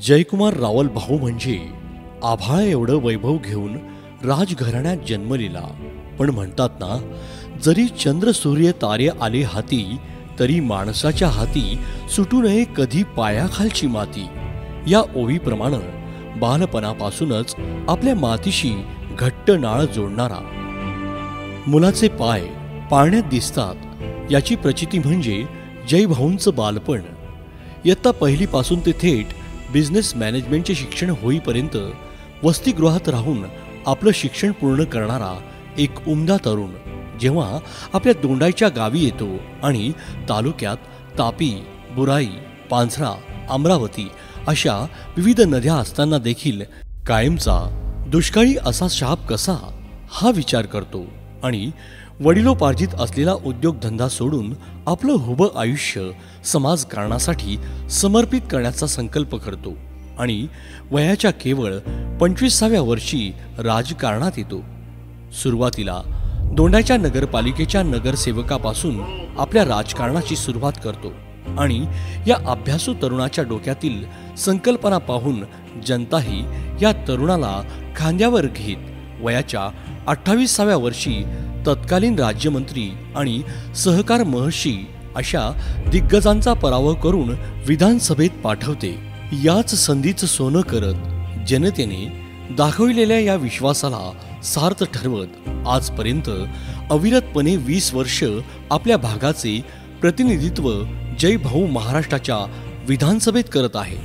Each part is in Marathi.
जयकुमार रावल भाऊ म्हणजे आभाळ एवढं वैभव घेऊन राजघराण्यात जन्मलेला, पण म्हणतात ना, जरी चंद्र सूर्य तारे आले हाती, तरी माणसाच्या हाती सुटू नये कधी पायाखालची माती. या ओवीप्रमाणे बालपणापासूनच आपल्या मातीशी घट्ट नाळ जोडणारा. मुलाचे पाय पाळण्यात दिसतात याची प्रचिती म्हणजे जयभाऊंचं बालपण. इयत्ता पहिलीपासून ते थेट बिझनेस मॅनेजमेंटचे शिक्षण होईपर्यंत वसतिगृहात राहून आपलं शिक्षण पूर्ण करणारा एक उमदा तरुण जेव्हा आपल्या दोंडाईच्या गावी येतो आणि तालुक्यात तापी, बुराई, पांझरा, अमरावती अशा विविध नद्या असताना देखील कायमचा दुष्काळी असा शाप कसा, हा विचार करतो आणि वडिलोपार्जित असलेला उद्योगधंदा सोडून आपलं हुबं आयुष्य समाजकारणासाठी समर्पित करण्याचा संकल्प करतो आणि वयाच्या केवळ 25व्या वर्षी राजकारणात येतो. सुरुवातीला दोंडाच्या नगरपालिकेच्या नगरसेवकापासून आपल्या राजकारणाची सुरुवात करतो आणि या अभ्यासू तरुणाच्या डोक्यातील संकल्पना पाहून जनताही या तरुणाला खांद्यावर घेत वयाच्या 28व्या वर्षी तत्कालीन राज्यमंत्री आणि सहकार महर्षी अशा दिग्गजांचा पराभव करून विधानसभेत पाठवते. याच संधीचं सोनं करत जनतेने दाखविलेल्या या विश्वासाला सार्थ ठरवत आजपर्यंत अविरतपणे 20 वर्ष आपल्या भागाचे प्रतिनिधित्व जयभाऊ महाराष्ट्राच्या विधानसभेत करत आहे.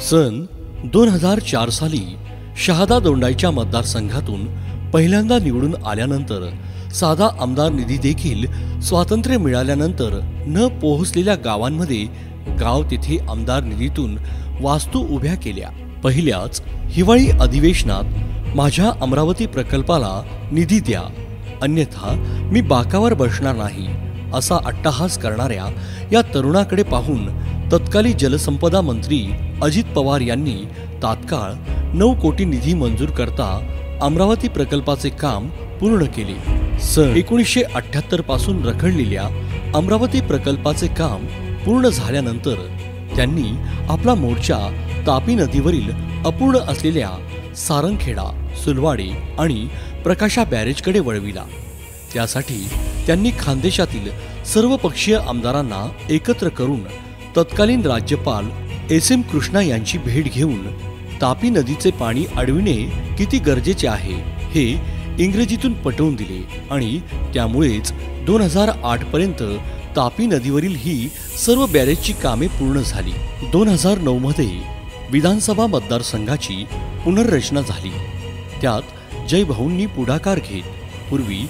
सन 2004 साली शहादा दोंडाईच्या मतदारसंघातून पहिल्यांदा निवडून आल्यानंतर साधा आमदार निधी देखील स्वातंत्र्य मिळाल्यानंतर न पोहोचलेल्या गावांमध्ये गाव तिथे आमदार निधीतून वास्तू उभ्या केल्या. पहिल्याच हिवाळी अधिवेशनात माझ्या अमरावती प्रकल्पाला निधी द्या, अन्यथा मी बाकावर बसणार नाही असा अट्टहास करणाऱ्या या तरुणाकडे पाहून तत्कालीन जलसंपदा मंत्री अजित पवार यांनी तात्काळ 9 कोटी निधी मंजूर करता अमरावती प्रकल्पाचे काम पूर्ण केले. सन 1978 पासून रखडलेल्या अमरावती प्रकल्पाचे काम पूर्ण झाल्यानंतर त्यांनी आपला मोर्चा तापी नदीवरील अपूर्ण असलेल्या सारंगखेडा, सुलवाडे आणि प्रकाशा बॅरेजकडे वळविला. त्यासाठी त्यांनी खानदेशातील सर्वपक्षीय आमदारांना एकत्र करून तत्कालीन राज्यपाल SM कृष्णा यांची भेट घेऊन तापी नदीचे पाणी अडविणे किती गरजेचे आहे हे इंग्रजीतून पटवून दिले आणि त्यामुळेच 2008 पर्यंत तापी नदीवरील ही सर्व बॅरेजची कामे पूर्ण झाली. 2009 मध्ये विधानसभा मतदारसंघाची पुनर्रचना झाली. त्यात जयभाऊंनी पुढाकार घेत पूर्वी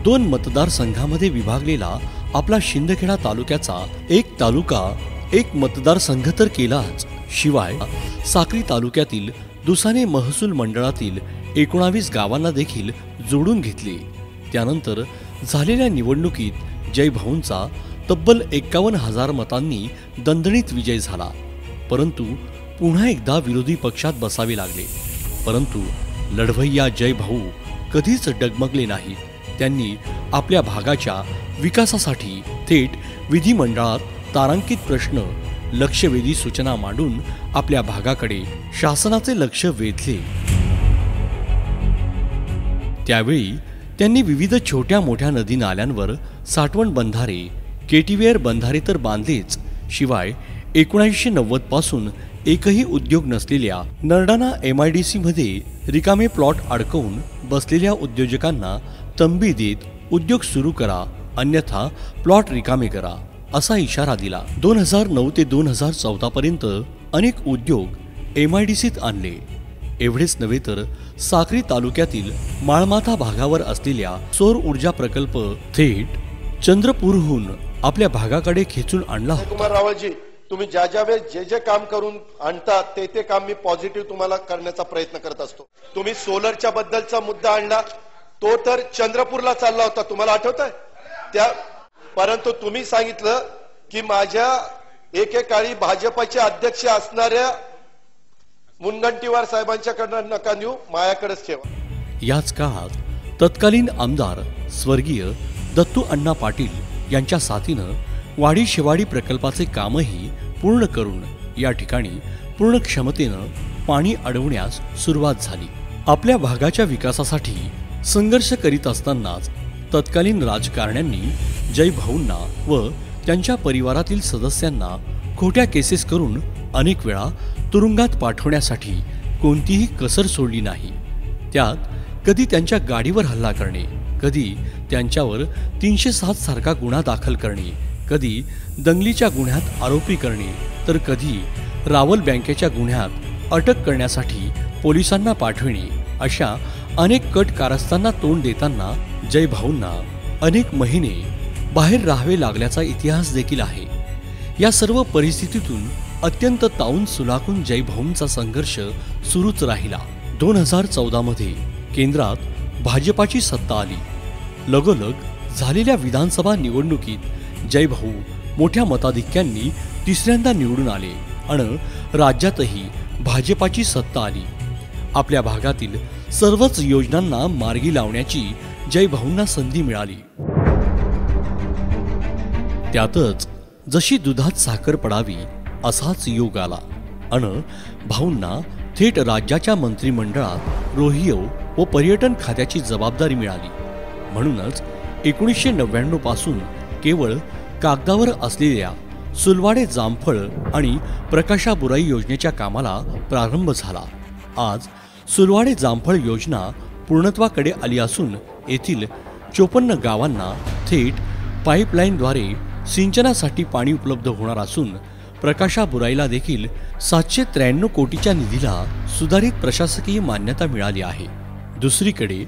2 मतदारसंघामध्ये विभागलेला आपला शिंदखेडा तालुक्याचा एक तालुका एक मतदारसंघ तर केलाच, शिवाय साक्री तालुक्यातील दुसाने महसूल मंडळातील 19 गावांना देखील जोडून घेतले. त्यानंतर झालेल्या निवडणुकीत जयभाऊंचा तब्बल 51,000 मतांनी दणदणीत विजय झाला. परंतु पुन्हा एकदा विरोधी पक्षात बसावे लागले. परंतु लढवय्या जयभाऊ कधीच डगमगले नाहीत. त्यांनी आपल्या भागाच्या विकासासाठी थेट विधिमंडळात तारांकित प्रश्न, लक्षवेधी सूचना मांडून आपल्या भागाकडे शासनाचे लक्ष वेधले. त्यावेळी त्यांनी विविध छोट्या मोठ्या नदी नाल्यांवर साठवण बंधारे, केटीवेअर बंधारे तर बांधलेच, शिवाय 1990 पासून एकही उद्योग नसलेल्या नरडाणा MIDC मध्ये रिकामे प्लॉट अडकवून बसलेल्या उद्योजकांना तंबी देत उद्योग सुरू करा, अन्यथा प्लॉट रिकामे करा असा इशारा दिला. 2009 ते 2014 पर्यंत अनेक उद्योग MIDCत आणले. एवढेच नव्हे तर साक्री तालुक्यातील माळमाथा भागावर असलेल्या सौर ऊर्जा प्रकल्प थेट चंद्रपूरहून आपल्या भागाकडे खेचून आणला. जयकुमार रावलजी, तुम्ही ज्या वेळेस जे काम करून आणता ते काम मी पॉझिटिव्ह तुम्हाला करण्याचा प्रयत्न करत असतो. तुम्ही सोलरच्या बद्दलचा मुद्दा आणला, तो तर चंद्रपूरला चालला होता, तुम्हाला आठवतंय त्या. परंतु तुम्ही सांगितलं की माझ्या एकेकाळी भाजपचे अध्यक्ष असणाऱ्या मुनगंटीवार साहेबांच्याकडनं नका नेऊ, मायाकडेच ठेवा. याच काळात तत्कालीन आमदार स्वर्गीय दत्तू अण्णा पाटील यांच्या साथीनं वाडी शेवाडी प्रकल्पाचे कामही पूर्ण करून या ठिकाणी पूर्ण क्षमतेनं पाणी अडवण्यास सुरुवात झाली। आपल्या भागाच्या विकासासाठी संघर्ष करीत असतानाच तत्कालीन राजकारण्यांनी जय भाऊंना व त्यांच्या परिवारातील सदस्यांना खोट्या केसेस करून अनेक वेळा तुरुंगात पाठवण्यासाठी कोणतीही कसर सोडली नाही। त्यात कधी त्यांच्या गाडीवर हल्ला करणे, कधी त्यांच्यावर 307 सारखा गुन्हा दाखल करणे, कधी दंगलीच्या गुन्ह्यात आरोपी करणे, तर कधी रावल बँकेच्या गुन्ह्यात अटक करण्यासाठी पोलिसांना पाठविणे, अशा अनेक कट कारस्थांना तोंड देताना जय भाऊंना अनेक महिने बाहेर राहावे लागल्याचा इतिहास देखील आहे। या सर्व परिस्थितीतून अत्यंत ताऊन सुलाखून जय भाऊंचा संघर्ष सुरूच राहिला। 2014 मध्ये केंद्रात भाजपाची सत्ता आली। लगोलग झालेल्या विधानसभा निवडणुकीत जय भाऊ मोठ्या मताधिक्यांनी तिसऱ्यांदा निवडून आले आणि राज्यातही भाजपाची सत्ता आली। आपल्या भागातील सर्वच योजनांना मार्गी लावण्याची जय भाऊंना संधी मिळाली। त्यातच जशी दुधात साखर पडावी असाच योग आला आणि भाऊंना थेट राज्याच्या मंत्रिमंडळात रोहियो व पर्यटन खात्याची जबाबदारी मिळाली। म्हणूनच 1999 पासून केवळ कागदावर असलेल्या सुलवाडे जामफळ आणि प्रकाशा बुराई योजनेच्या कामाला प्रारंभ झाला। आज सुलवाडे जामफळ योजना पूर्णत्वाकडे आली असून येथील 54 गावांना थेट पाईपलाईनद्वारे सिंचनासाठी पाणी उपलब्ध होणार असून प्रकाशा बुराईला देखील 793 कोटीच्या निधीला सुधारित प्रशासकीय मान्यता मिळाली आहे। दुसरीकडे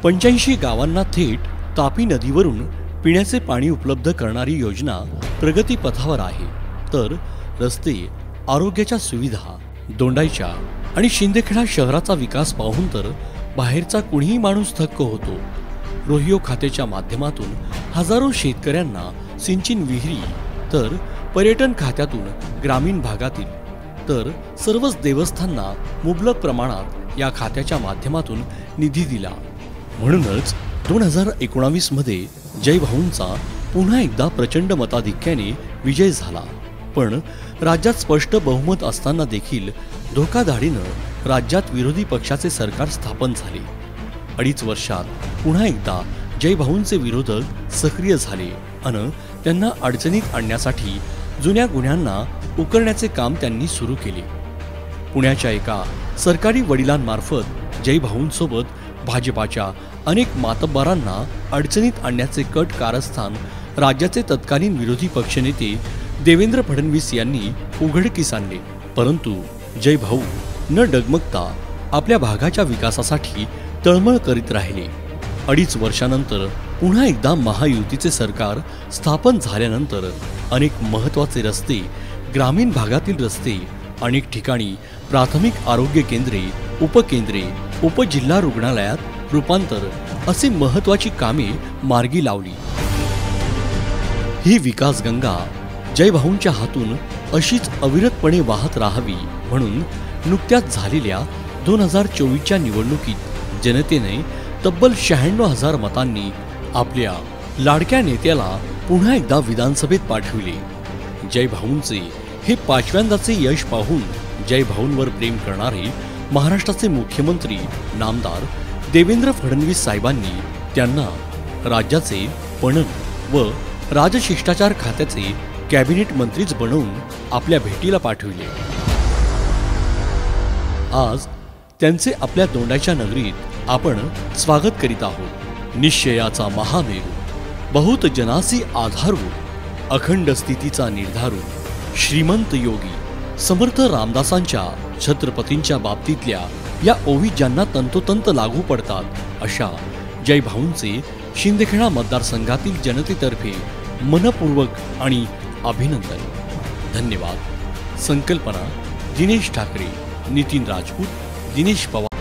85 गावांना थेट तापी नदीवरून पिण्याचे पाणी उपलब्ध करणारी योजना प्रगतीपथावर आहे। तर रस्ते, आरोग्याच्या सुविधा, दोंडाईच्या आणि शिंदखेडा शहराचा विकास पाहून तर बाहेरचा कुणीही माणूस थक्क होतो। रोहियो खात्याच्या माध्यमातून हजारो शेतकऱ्यांना सिंचन विहिरी, तर पर्यटन खात्यातून ग्रामीण भागातील तर सर्वच देवस्थांना मुबलक प्रमाणात या खात्याच्या माध्यमातून निधी दिला। म्हणूनच 2019 मध्ये जय भाऊंचा पुन्हा एकदा प्रचंड मताधिक्याने विजय झाला। पण राज्यात स्पष्ट बहुमत असताना देखील धोकाधाडीनं राज्यात विरोधी पक्षाचे सरकार स्थापन झाले। 2.5 वर्षात पुन्हा एकदा जय भाऊंचे विरोधक सक्रिय झाले आणि त्यांना अडचणीत आणण्यासाठी जुन्या गुन्ह्यांना उकरण्याचे काम त्यांनी सुरू केले। पुण्याच्या एका सरकारी वडिलांमार्फत जय भाऊंसोबत भाजपाच्या अनेक मातब्बरांना अडचणीत आणण्याचे कट कारस्थान राज्याचे तत्कालीन विरोधी पक्षनेते देवेंद्र फडणवीस यांनी उघडकीस आणले। परंतु जय भाऊ न डगमगता आपल्या भागाच्या विकासासाठी तळमळ करीत राहिले। 2.5 वर्षानंतर पुन्हा एकदा महायुतीचे सरकार स्थापन झाल्यानंतर अनेक महत्त्वाचे रस्ते, ग्रामीण भागातील रस्ते, अनेक ठिकाणी प्राथमिक आरोग्य केंद्रे, उपकेंद्रे, उपजिल्हा रुग्णालयात रूपांतर असे महत्त्वाची कामे मार्गी लावली। ही विकासगंगा जय भाऊंच्या हातून अशीच अविरतपणे वाहत राहावी म्हणून नुकत्याच झालेल्या 2024च्या निवडणुकीत जनतेने तब्बल 96,000 मतांनी आपल्या लाडक्या नेत्याला पुन्हा एकदा विधानसभेत पाठविले। जय भाऊंचे हे 5व्यांदाचे यश पाहून जय भाऊंवर प्रेम करणारे महाराष्ट्राचे मुख्यमंत्री नामदार देवेंद्र फडणवीस साहेबांनी त्यांना राज्याचे पणन व राजशिष्टाचार खात्याचे कॅबिनेट मंत्रीच बनवून आपल्या भेटीला पाठविले। आज त्यांचे आपल्या दोंडाच्या नगरीत आपण स्वागत करीत आहोत। निश्चयाचा महामेरू, बहुत जनासी आधारू, अखंड स्थितीचा निर्धारू, श्रीमंत योगी समर्थ रामदासांच्या छत्रपतींच्या बाबतीतल्या या ओवी ज्यांना तंतोतंत लागू पडतात अशा जय भाऊंचे शिंदखेडा मतदारसंघातील जनतेतर्फे मनपूर्वक आणि अभिनंदन। धन्यवाद। संकल्पना दिनेश ठाकरे, नितीन राजपूत, दिनेश पवार।